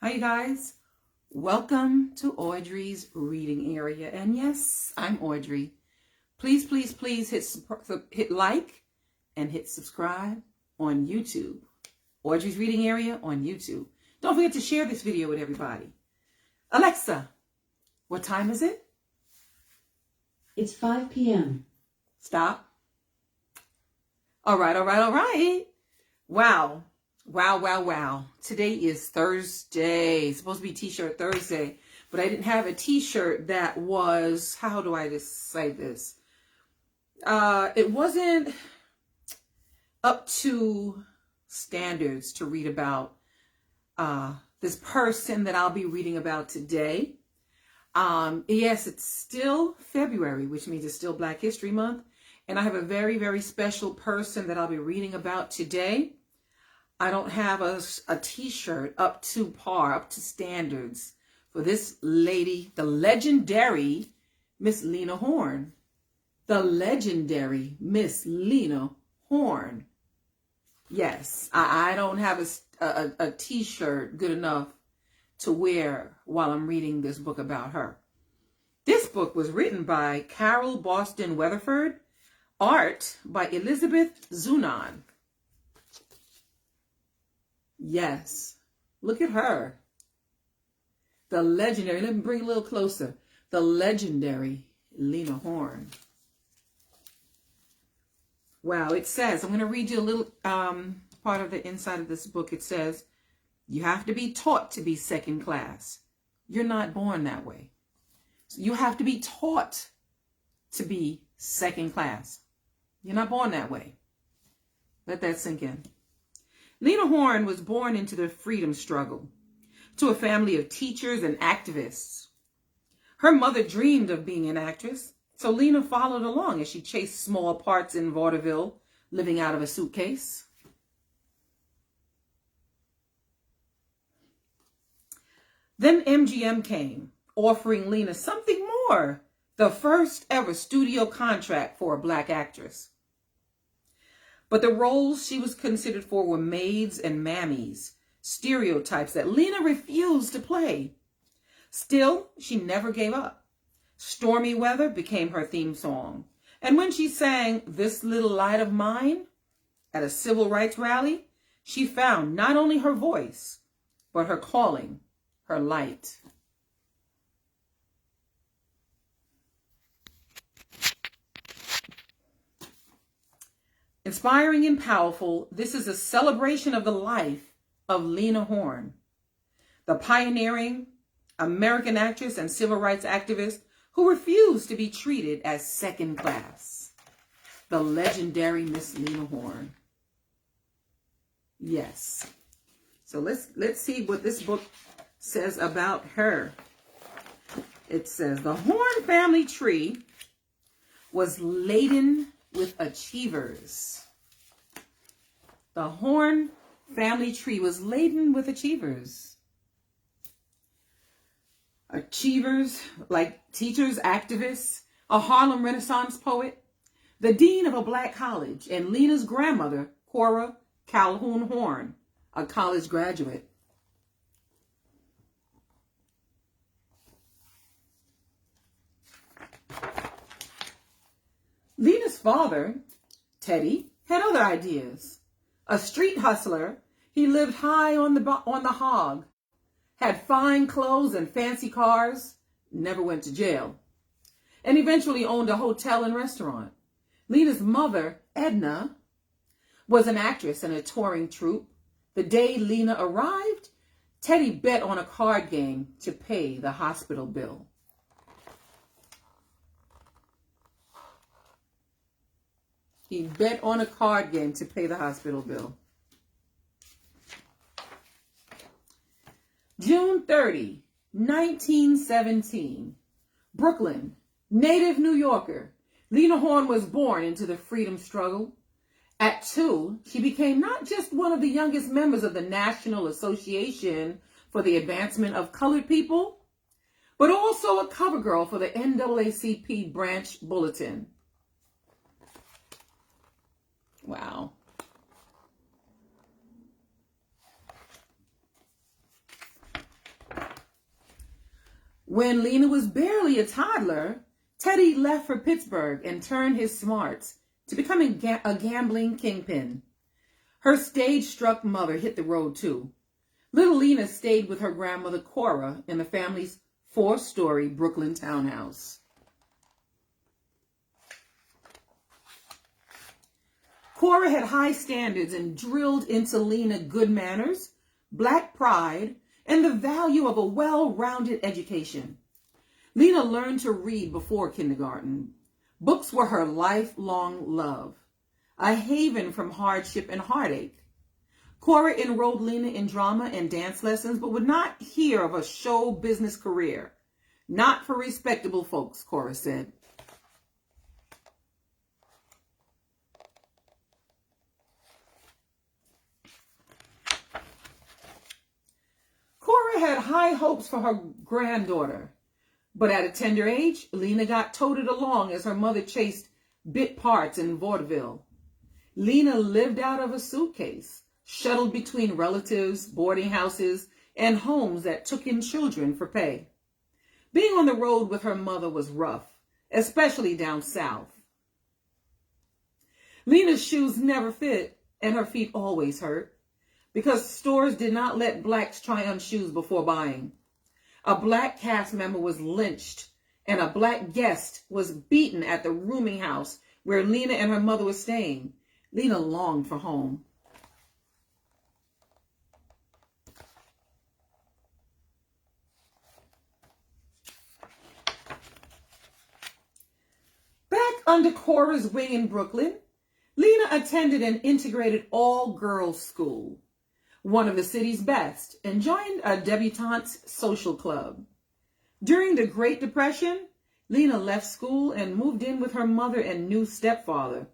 Hi, you guys. Welcome to Audrey's reading area. And yes, I'm Audrey. Please, please, please hit like and hit subscribe on YouTube. Audrey's reading area on YouTube. Don't forget to share this video with everybody. Alexa, what time is it? It's 5 p.m. Stop. All right. Wow. Today is Thursday. It's supposed to be T-shirt Thursday, but I didn't have a T-shirt that was, how do I just say this? It wasn't up to standards to read about this person that I'll be reading about today. Yes, it's still February, which means it's still Black History Month. And I have a very, very special person that I'll be reading about today. I don't have a T-shirt up to par, up to standards for this lady, the legendary Miss Lena Horne. The legendary Miss Lena Horne. Yes, I don't have a T-shirt good enough to wear while I'm reading this book about her. This book was written by Carol Boston Weatherford, art by Elizabeth Zunon. Yes, look at her. The legendary, let me bring it a little closer. The legendary Lena Horne. Wow, it says, I'm going to read you a little part of the inside of this book. It says, you have to be taught to be second class. You're not born that way. You have to be taught to be second class. You're not born that way. Let that sink in. Lena Horne was born into the freedom struggle to a family of teachers and activists. Her mother dreamed of being an actress, so Lena followed along as she chased small parts in vaudeville, living out of a suitcase. Then MGM came, offering Lena something more, the first ever studio contract for a Black actress. But the roles she was considered for were maids and mammies, stereotypes that Lena refused to play. Still, she never gave up. Stormy Weather became her theme song. And when she sang This Little Light of Mine at a civil rights rally, she found not only her voice, but her calling, her light. Inspiring and powerful, this is a celebration of the life of Lena Horne, the pioneering American actress and civil rights activist who refused to be treated as second class. The legendary Miss Lena Horne. Yes. So let's see what this book says about her. It says, the Horne family tree was laden with achievers. The Horne family tree was laden with achievers. Achievers like teachers, activists, a Harlem Renaissance poet, the dean of a Black college, and Lena's grandmother, Cora Calhoun Horne, a college graduate. Lena's father, Teddy, had other ideas. A street hustler, he lived high on the hog, had fine clothes and fancy cars, never went to jail, and eventually owned a hotel and restaurant. Lena's mother, Edna, was an actress in a touring troupe. The day Lena arrived, Teddy bet on a card game to pay the hospital bill. He bet on a card game to pay the hospital bill. June 30, 1917. Brooklyn, native New Yorker. Lena Horne was born into the freedom struggle. At 2, she became not just one of the youngest members of the National Association for the Advancement of Colored People, but also a cover girl for the NAACP branch bulletin. Wow. When Lena was barely a toddler, Teddy left for Pittsburgh and turned his smarts to becoming a gambling kingpin. Her stage-struck mother hit the road too. Little Lena stayed with her grandmother Cora in the family's 4-story Brooklyn townhouse. Cora had high standards and drilled into Lena good manners, black pride, and the value of a well-rounded education. Lena learned to read before kindergarten. Books were her lifelong love, a haven from hardship and heartache. Cora enrolled Lena in drama and dance lessons, but would not hear of a show business career. Not for respectable folks, Cora said. Cora had high hopes for her granddaughter, but at a tender age, Lena got toted along as her mother chased bit parts in vaudeville. Lena lived out of a suitcase, shuttled between relatives, boarding houses, and homes that took in children for pay. Being on the road with her mother was rough, especially down south. Lena's shoes never fit, and her feet always hurt, because stores did not let blacks try on shoes before buying. A black cast member was lynched, and a black guest was beaten at the rooming house where Lena and her mother were staying. Lena longed for home. Back under Cora's wing in Brooklyn, Lena attended an integrated all-girls school, one of the city's best, and joined a debutante's social club. During the Great Depression, Lena left school and moved in with her mother and new stepfather,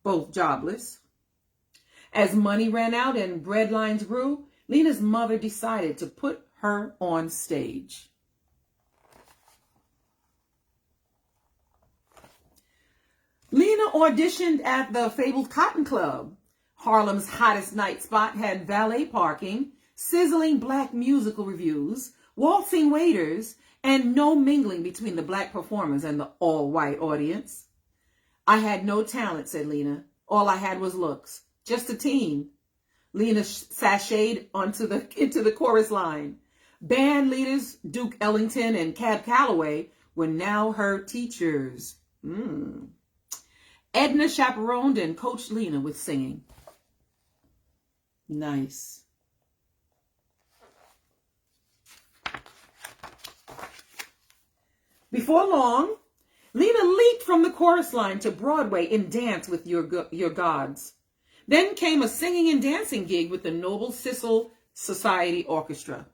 both jobless. As money ran out and breadlines grew, Lena's mother decided to put her on stage. Lena auditioned at the fabled Cotton Club. Harlem's hottest night spot had valet parking, sizzling black musical reviews, waltzing waiters, and no mingling between the black performers and the all-white audience. I had no talent, said Lena. All I had was looks. Just a teen. Lena sashayed into the chorus line. Band leaders Duke Ellington and Cab Calloway were now her teachers. Edna chaperoned and coached Lena with singing. Nice. Before long, Lena leaped from the chorus line to Broadway in Dance with Your Gods. Then came a singing and dancing gig with the Noble Sissel Society Orchestra.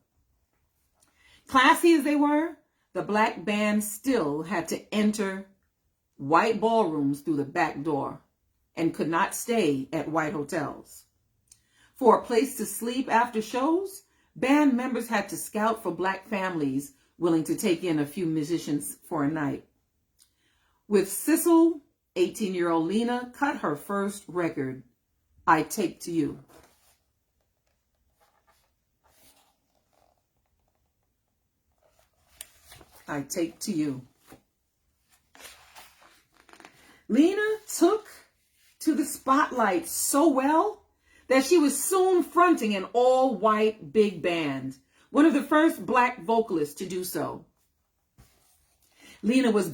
Classy as they were, the black band still had to enter white ballrooms through the back door and could not stay at white hotels. For a place to sleep after shows, band members had to scout for black families willing to take in a few musicians for a night. With Sissel, 18-year-old Lena cut her first record, I Take to You. I Take to You. Lena took to the spotlight so well that she was soon fronting an all-white big band, one of the first black vocalists to do so. Lena was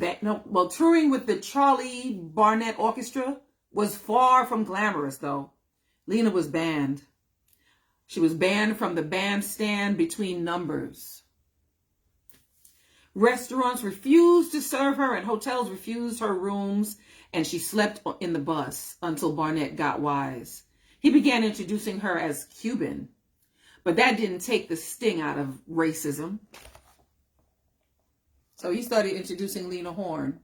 touring with the Charlie Barnett Orchestra was far from glamorous, though. Lena was banned. She was banned from the bandstand between numbers. Restaurants refused to serve her and hotels refused her rooms, and she slept in the bus until Barnett got wise. He began introducing her as Cuban, but that didn't take the sting out of racism. So he started introducing Lena Horne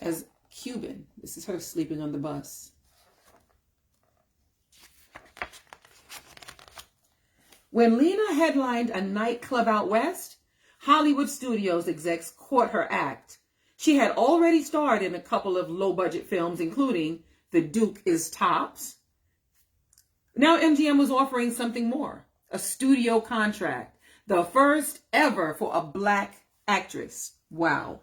as Cuban. This is her sleeping on the bus. When Lena headlined a nightclub out west, Hollywood studios execs caught her act. She had already starred in a couple of low-budget films, including The Duke is Tops. Now MGM was offering something more, a studio contract, the first ever for a black actress. Wow.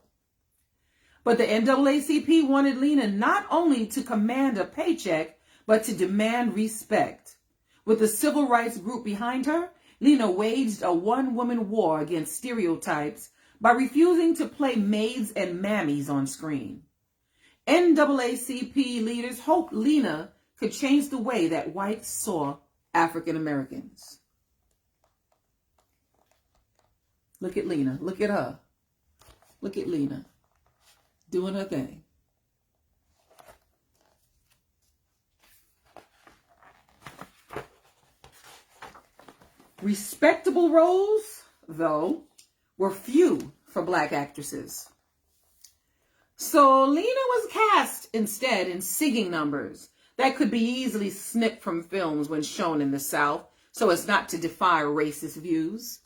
But the NAACP wanted Lena not only to command a paycheck, but to demand respect. With the civil rights group behind her, Lena waged a one-woman war against stereotypes by refusing to play maids and mammies on screen. NAACP leaders hoped Lena could change the way that whites saw African Americans. Look at Lena. Look at her. Look at Lena doing her thing. Respectable roles, though, were few for black actresses. So Lena was cast instead in singing numbers that could be easily snipped from films when shown in the South so as not to defy racist views.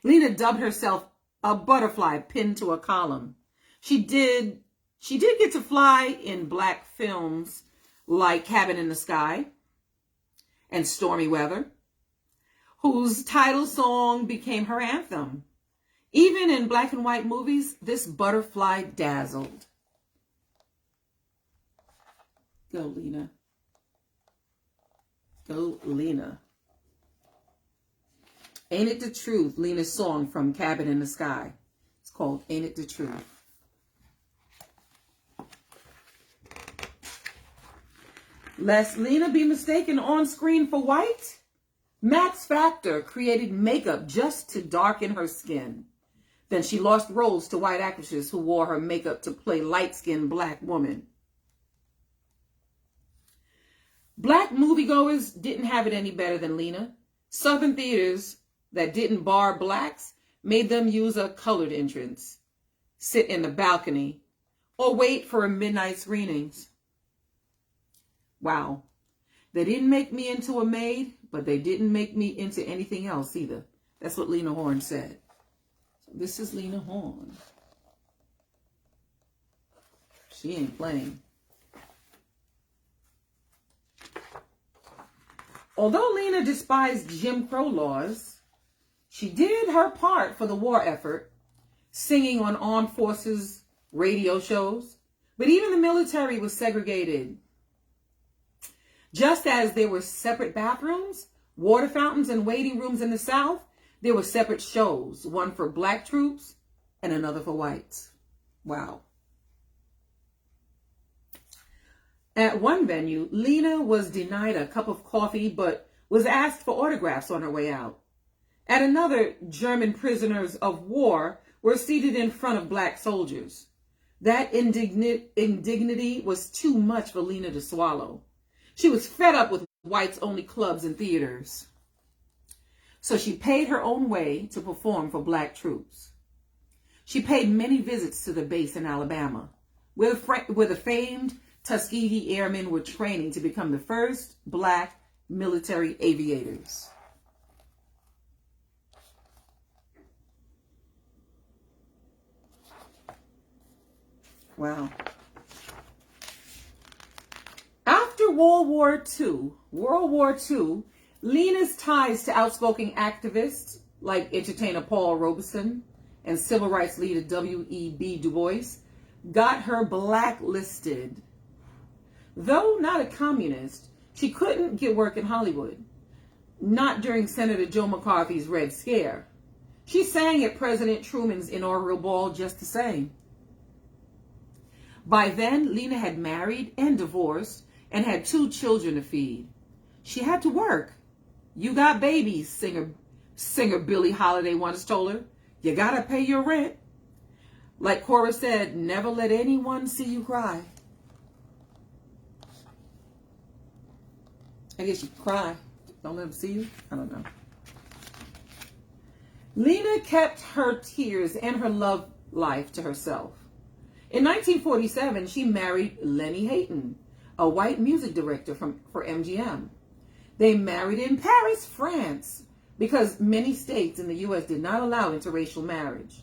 Lena dubbed herself a butterfly pinned to a column. She did get to fly in black films like Cabin in the Sky and Stormy Weather, whose title song became her anthem. Even in black and white movies, this butterfly dazzled. Go, Lena. Go, Lena. Ain't It the Truth, Lena's song from Cabin in the Sky. It's called Ain't It the Truth. Lest Lena be mistaken on screen for white, Max Factor created makeup just to darken her skin. Then she lost roles to white actresses who wore her makeup to play light-skinned black women. Black moviegoers didn't have it any better than Lena. Southern theaters that didn't bar blacks made them use a colored entrance, sit in the balcony, or wait for midnight screenings. Wow. They didn't make me into a maid, but they didn't make me into anything else either. That's what Lena Horne said. So this is Lena Horne. She ain't playing. Although Lena despised Jim Crow laws, she did her part for the war effort, singing on armed forces radio shows. But even the military was segregated. Just as there were separate bathrooms, water fountains, and waiting rooms in the South, there were separate shows, one for black troops and another for whites. Wow. At one venue, Lena was denied a cup of coffee, but was asked for autographs on her way out. At another, German prisoners of war were seated in front of black soldiers. That indignity was too much for Lena to swallow. She was fed up with whites-only clubs and theaters. So she paid her own way to perform for black troops. She paid many visits to the base in Alabama, where the famed Tuskegee Airmen were training to become the first black military aviators. Wow. After World War II, Lena's ties to outspoken activists like entertainer Paul Robeson and civil rights leader W.E.B. Du Bois got her blacklisted. Though not a communist, she couldn't get work in Hollywood. Not during Senator Joe McCarthy's Red Scare. She sang at President Truman's inaugural ball just the same. By then, Lena had married and divorced and had 2 children to feed. She had to work. You got babies, singer Billie Holiday once told her. You gotta pay your rent. Like Cora said, never let anyone see you cry. I guess you cry. Don't let them see you. I don't know. Lena kept her tears and her love life to herself. In 1947, she married Lenny Hayton, a white music director for MGM. They married in Paris, France, because many states in the U.S. did not allow interracial marriage.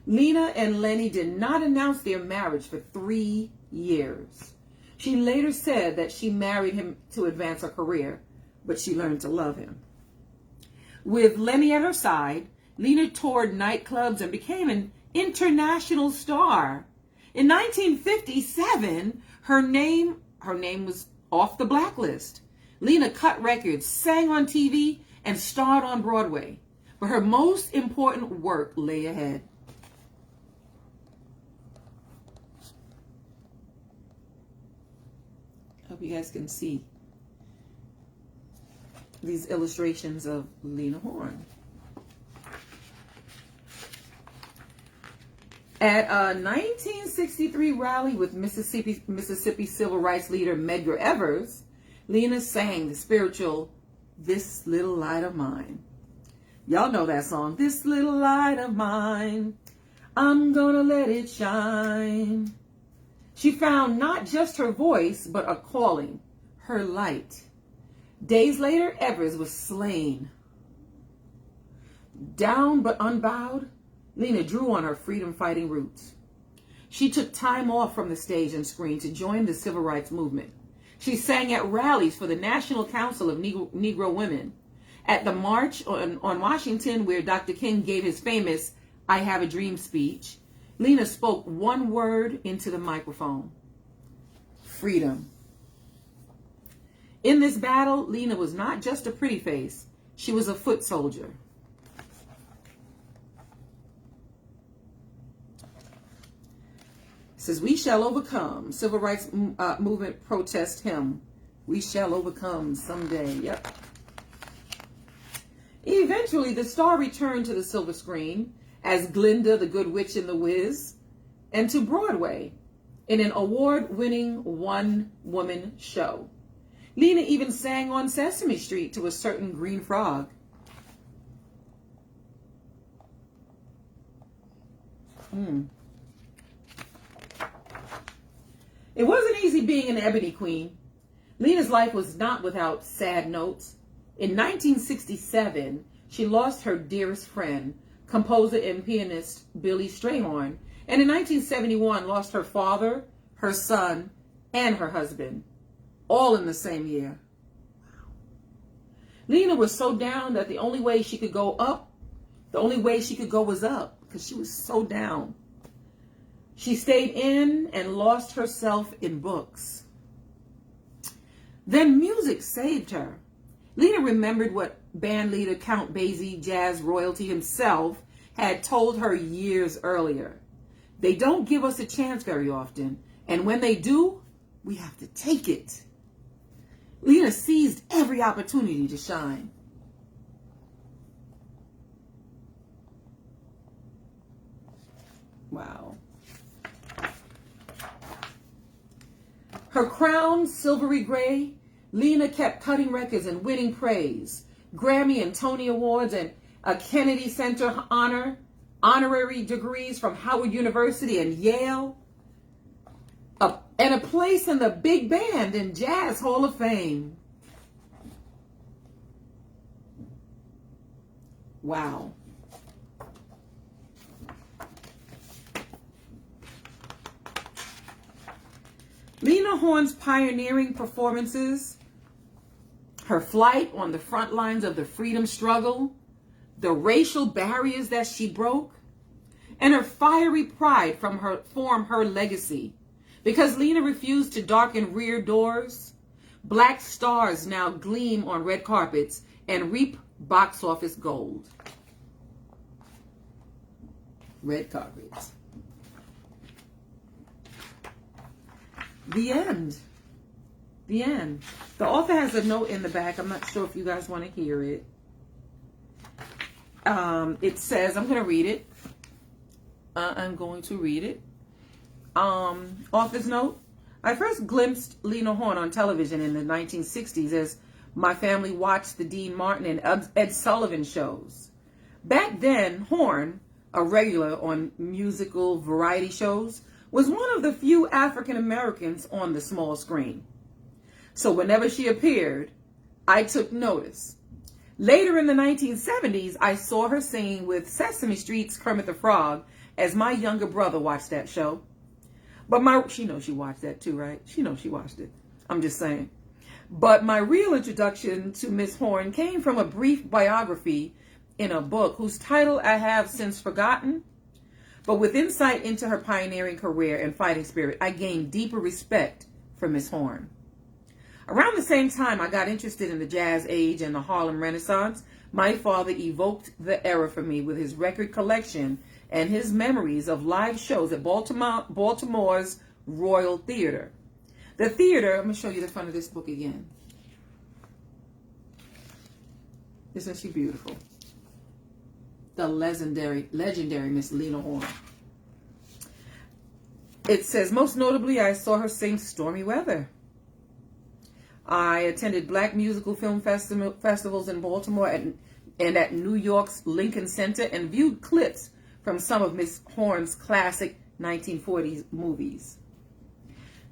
Lena and Lenny did not announce their marriage for 3 years. She later said that she married him to advance her career, but she learned to love him. With Lenny at her side, Lena toured nightclubs and became an international star. In 1957, her name was off the blacklist. Lena cut records, sang on TV, and starred on Broadway. But her most important work lay ahead. Hope you guys can see these illustrations of Lena Horne. At a 1963 rally with Mississippi civil rights leader Medgar Evers, Lena sang the spiritual "This Little Light of Mine." Y'all know that song. This little light of mine, I'm gonna let it shine. She found not just her voice, but a calling, her light. Days later, Evers was slain. Down but unbowed, Lena drew on her freedom-fighting roots. She took time off from the stage and screen to join the civil rights movement. She sang at rallies for the National Council of Negro Women. At the March on Washington, where Dr. King gave his famous "I Have a Dream" speech, Lena spoke one word into the microphone: freedom. In this battle, Lena was not just a pretty face, she was a foot soldier. It says, "We shall overcome." Civil rights movement protest hymn. We shall overcome someday. Yep. Eventually, the star returned to the silver screen as Glinda the Good Witch in The Wiz, and to Broadway in an award-winning one-woman show. Lena even sang on Sesame Street to a certain green frog. It wasn't easy being an Ebony Queen. Lena's life was not without sad notes. In 1967, she lost her dearest friend, composer and pianist Billy Strayhorn, and in 1971 lost her father, her son, and her husband, all in the same year. Lena was so down that the only way she could go up, the only way she could go was up, because she was so down. She stayed in and lost herself in books. Then music saved her. Lena remembered what band leader Count Basie, jazz royalty himself, had told her years earlier. They don't give us a chance very often, and when they do, we have to take it. Lena seized every opportunity to shine. Wow. Her crown silvery gray, Lena kept cutting records and winning praise, Grammy and Tony Awards, and a Kennedy Center honorary degrees from Howard University and Yale, and a place in the big band and Jazz Hall of Fame. Wow. Lena Horne's pioneering performances, her flight on the front lines of the freedom struggle, the racial barriers that she broke, and her fiery pride form her legacy. Because Lena refused to darken rear doors, black stars now gleam on red carpets and reap box office gold. Red carpets. The end. The end. The author has a note in the back. I'm not sure if you guys want to hear it. It says, I'm going to read it. Author's note. I first glimpsed Lena Horne on television in the 1960s as my family watched the Dean Martin and Ed Sullivan shows. Back then, Horne, a regular on musical variety shows, was one of the few African Americans on the small screen. So whenever she appeared, I took notice. Later in the 1970s, I saw her singing with Sesame Street's Kermit the Frog as my younger brother watched that show. But she knows she watched that too, right? She knows she watched it. I'm just saying. But my real introduction to Miss Horne came from a brief biography in a book whose title I have since forgotten. But with insight into her pioneering career and fighting spirit, I gained deeper respect for Miss Horne. Around the same time I got interested in the Jazz Age and the Harlem Renaissance, my father evoked the era for me with his record collection and his memories of live shows at Baltimore's Royal Theater. The theater, I'm going to show you the front of this book again. Isn't she beautiful? The legendary Miss Lena Horne. It says, most notably, I saw her sing Stormy Weather. I attended Black musical film festivals in Baltimore and at New York's Lincoln Center and viewed clips from some of Miss Horne's classic 1940s movies.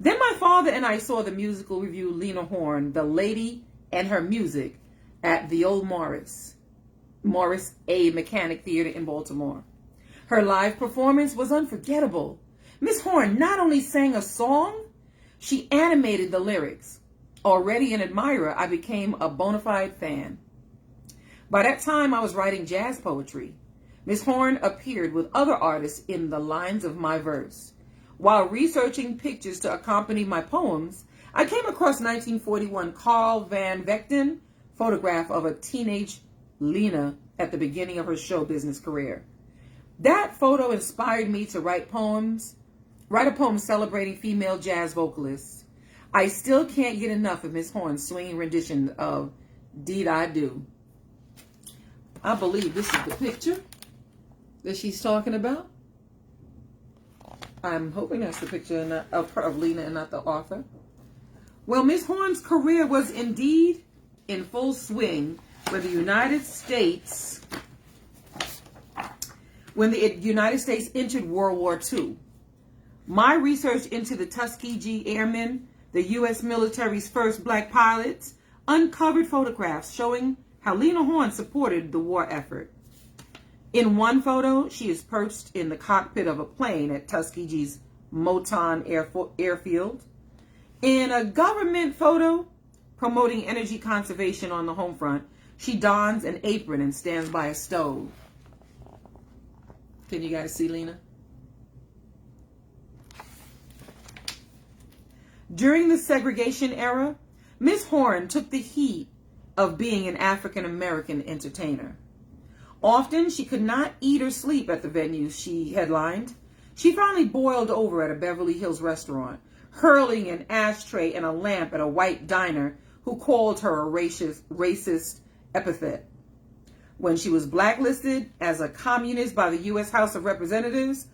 Then my father and I saw the musical review Lena Horne, The Lady and Her Music, at the old Morris A. Mechanic Theater in Baltimore. Her live performance was unforgettable. Miss Horne not only sang a song, she animated the lyrics. Already an admirer, I became a bona fide fan. By that time, I was writing jazz poetry. Miss Horne appeared with other artists in the lines of my verse. While researching pictures to accompany my poems, I came across 1941 Carl Van Vechten photograph of a teenage Lena at the beginning of her show business career. That photo inspired me to write a poem celebrating female jazz vocalists. I still can't get enough of Miss Horne's swinging rendition of Deed I Do. I believe this is the picture that she's talking about. I'm hoping that's the picture of Lena and not the author. Well, Miss Horne's career was indeed in full swing when the United States entered World War II. My research into the Tuskegee Airmen, the U.S. military's first black pilots, uncovered photographs showing how Lena Horne supported the war effort. In one photo, she is perched in the cockpit of a plane at Tuskegee's Moton Airfield. In a government photo promoting energy conservation on the home front, she dons an apron and stands by a stove. Can you guys see Lena? During the segregation era, Miss Horne took the heat of being an African American entertainer. Often she could not eat or sleep at the venues she headlined. She finally boiled over at a Beverly Hills restaurant, hurling an ashtray and a lamp at a white diner who called her a racist epithet. When she was blacklisted as a communist by the U.S. House of Representatives,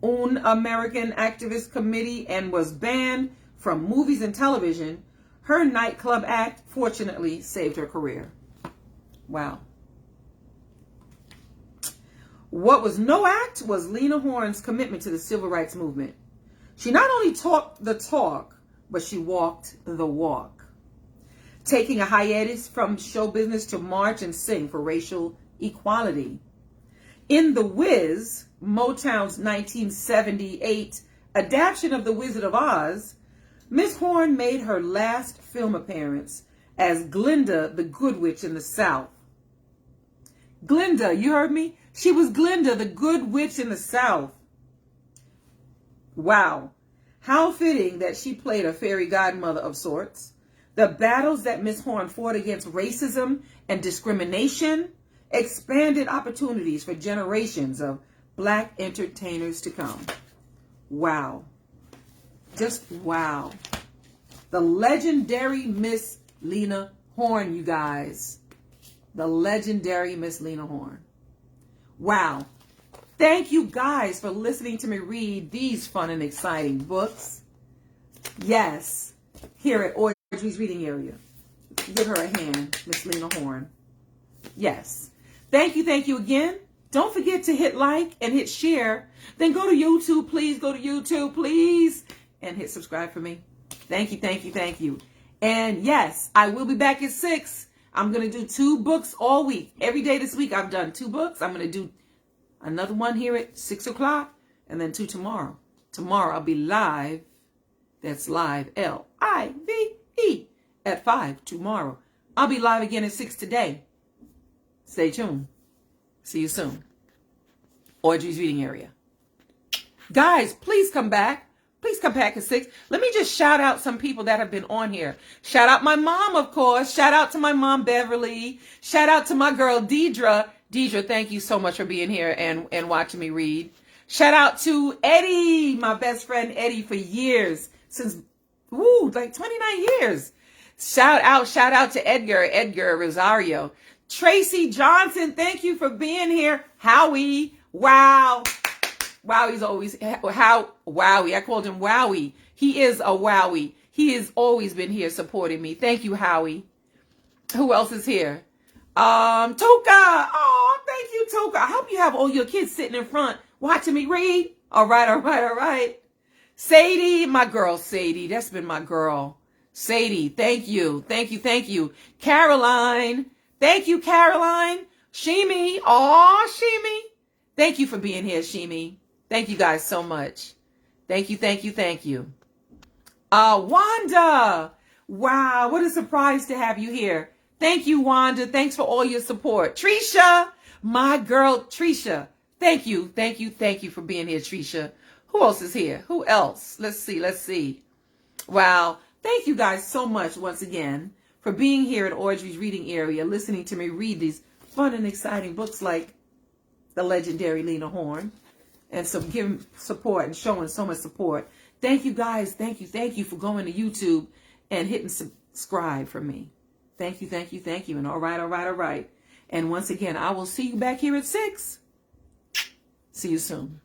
Un-American Activist Committee, and was banned from movies and television, her nightclub act fortunately saved her career. Wow. What was no act was Lena Horne's commitment to the civil rights movement. She not only talked the talk, but she walked the walk, taking a hiatus from show business to march and sing for racial equality. In The Wiz, Motown's 1978 adaptation of The Wizard of Oz, Miss Horne made her last film appearance as Glinda the Good Witch in the South. Glinda, you heard me? She was Glinda the Good Witch in the South. Wow. How fitting that she played a fairy godmother of sorts. The battles that Miss Horne fought against racism and discrimination expanded opportunities for generations of black entertainers to come. Wow. Just wow. The legendary Miss Lena Horne, you guys. The legendary Miss Lena Horne. Wow. Thank you guys for listening to me read these fun and exciting books. Yes. Here at Audrey's Reading Area. Give her a hand, Miss Lena Horne. Yes. Thank you again. Don't forget to hit like and hit share. Then go to YouTube, please. Go to YouTube, please. And hit subscribe for me. Thank you. And yes, I will be back at 6. I'm going to do 2 books all week. Every day this week, I've done 2 books. I'm going to do another one here at 6 o'clock and then 2 tomorrow. Tomorrow, I'll be live. That's live, L-I-V-E, at 5 tomorrow. I'll be live again at 6 today. Stay tuned. See you soon. Audrey's reading area. Guys, please come back. Please come back at 6. Let me just shout out some people that have been on here. Shout out my mom, of course. Shout out to my mom, Beverly. Shout out to my girl, Deidre. Deidre, thank you so much for being here and watching me read. Shout out to Eddie, my best friend Eddie, for years. Since, like 29 years. Shout out to Edgar Rosario. Tracy Johnson, thank you for being here. Howie, wow. Wowie's always, Wowie. I called him Wowie. He is a Wowie. He has always been here supporting me. Thank you, Howie. Who else is here? Toka. Oh, thank you, Toka. I hope you have all your kids sitting in front watching me read. All right. Sadie, my girl, Sadie. That's been my girl. Sadie, thank you. Caroline. Thank you, Caroline. Shimi. Oh, Shimi. Thank you for being here, Shimi. Thank you guys so much. Thank you. Wanda. Wow, what a surprise to have you here. Thank you, Wanda. Thanks for all your support. Trisha, my girl, Trisha. Thank you for being here, Trisha. Who else is here? Who else? Let's see. Wow. Thank you guys so much once again for being here in Audrey's reading area, listening to me read these fun and exciting books like the legendary Lena Horne, and some giving support and showing so much support. Thank you guys. Thank you for going to YouTube and hitting subscribe for me. Thank you. And all right. And once again, I will see you back here at 6. See you soon.